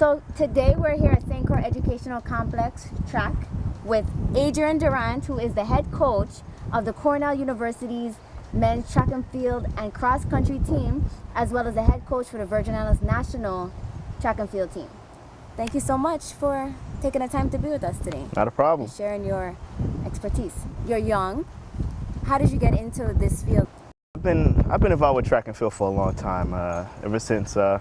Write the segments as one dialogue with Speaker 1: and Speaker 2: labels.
Speaker 1: So today we're here at St. Croix Educational Complex track with Adrian Durant, who is the head coach of the Cornell University's men's track and field and cross country team, as well as the head coach for the Virgin Islands national track and field team. Thank you so much for taking the time to be with us today.
Speaker 2: Not a problem.
Speaker 1: And sharing your expertise. You're young. How did you get into this field?
Speaker 2: I've been involved with track and field for a long time. Ever since I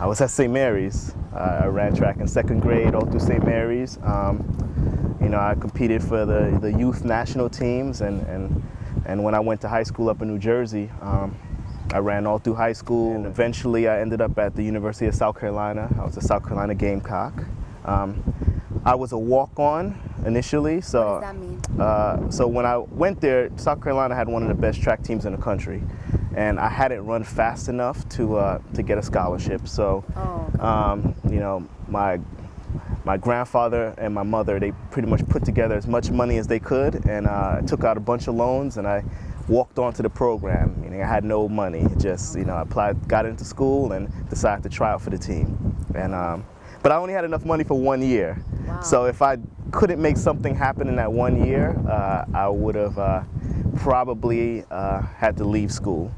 Speaker 2: was at St. Mary's. I ran track in second grade all through St. Mary's. I competed for the youth national teams, and when I went to high school up in New Jersey, I ran all through high school, and eventually I ended up at the University of South Carolina. I was a South Carolina Gamecock. I was a walk-on initially. So,
Speaker 1: what does that mean?
Speaker 2: So when I went there, South Carolina had one of the best track teams in the country, and I hadn't run fast enough to get a scholarship. So, my grandfather and my mother, they pretty much put together as much money as they could, and I took out a bunch of loans, and I walked onto the program. Meaning I had no money, just I applied, got into school, and decided to try out for the team. And but I only had enough money for 1 year.
Speaker 1: Wow.
Speaker 2: So if I couldn't make something happen in that 1 year, I would have probably had to leave school.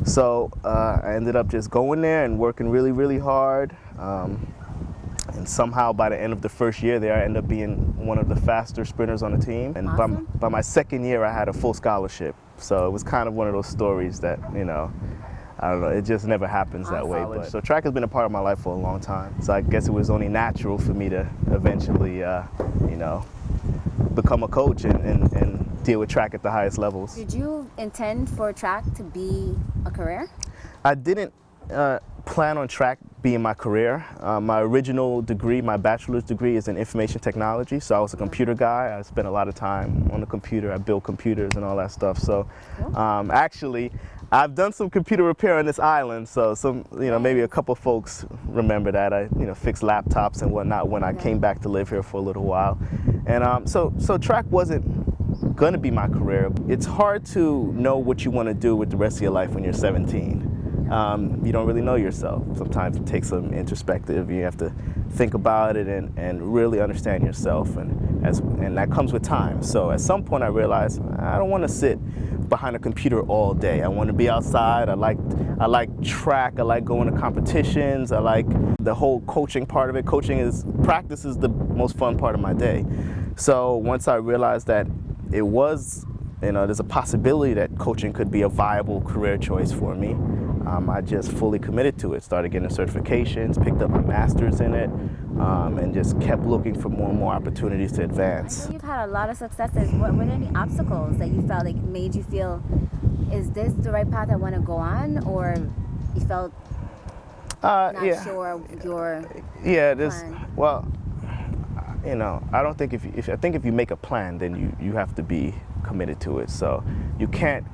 Speaker 2: So I ended up just going there and working really, really hard. And somehow by the end of the first year there, I ended up being one of the faster sprinters on the team. And
Speaker 1: awesome.
Speaker 2: by my second year, I had a full scholarship. So it was kind of one of those stories that, I don't know, it just never happens that way. But, so track has been a part of my life for a long time. So I guess it was only natural for me to eventually, become a coach and deal with track at the highest levels.
Speaker 1: Did you intend for track to be a career?
Speaker 2: I didn't plan on track being my career. My original degree, my bachelor's degree, is in information technology. So I was a computer guy. I spent a lot of time on the computer. I built computers and all that stuff. So actually, I've done some computer repair on this island. So maybe a couple folks remember that. I fixed laptops and whatnot when I came back to live here for a little while. And so track wasn't going to be my career. It's hard to know what you want to do with the rest of your life when you're 17. You don't really know yourself. Sometimes it takes some introspective. You have to think about it and really understand yourself, and that comes with time. So at some point I realized I don't want to sit behind a computer all day. I want to be outside. I like track. I like going to competitions. I like the whole coaching part of it. Practice is the most fun part of my day. So once I realized that it was, there's a possibility that coaching could be a viable career choice for me, I just fully committed to it. Started getting certifications, picked up my master's in it, and just kept looking for more and more opportunities to advance.
Speaker 1: I know you've had a lot of successes. Were there any obstacles that you felt made you feel, is this the right path I want to go on, or you felt not sure of your plan?
Speaker 2: Well, I don't think if you make a plan, then you have to be committed to it. So you can't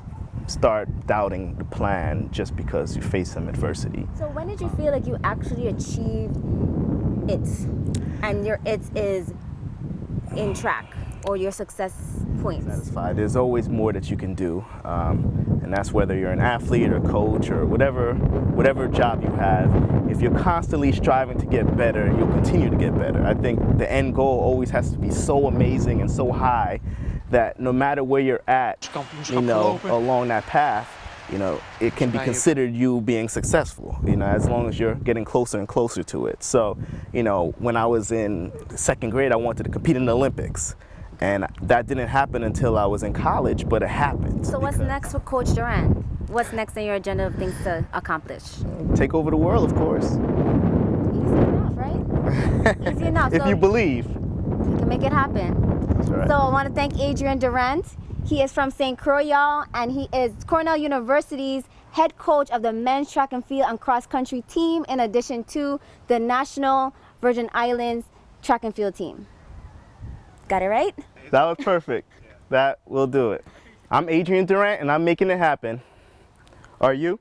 Speaker 2: start doubting the plan just because you face some adversity.
Speaker 1: So when did you feel like you actually achieved it, and your it is in track, or your success points?
Speaker 2: Satisfied. There's always more that you can do, and that's whether you're an athlete or coach or whatever job you have. If you're constantly striving to get better, you'll continue to get better. I think the end goal always has to be so amazing and so high that no matter where you're at, along that path, it can be considered you being successful, as long as you're getting closer and closer to it. So, when I was in second grade, I wanted to compete in the Olympics. And that didn't happen until I was in college, but it happened.
Speaker 1: So what's next for Coach Durant? What's next on your agenda of things to accomplish?
Speaker 2: Take over the world, of course.
Speaker 1: Easy enough, right? Easy enough.
Speaker 2: If you believe.
Speaker 1: You can make it happen.
Speaker 2: That's right.
Speaker 1: So I want to thank Adrian Durant. He is from St. Croix, y'all, and he is Cornell University's head coach of the men's track and field and cross country team, in addition to the national Virgin Islands track and field team. Got it right?
Speaker 2: That was perfect. That will do it. I'm Adrian Durant, and I'm making it happen. Are you?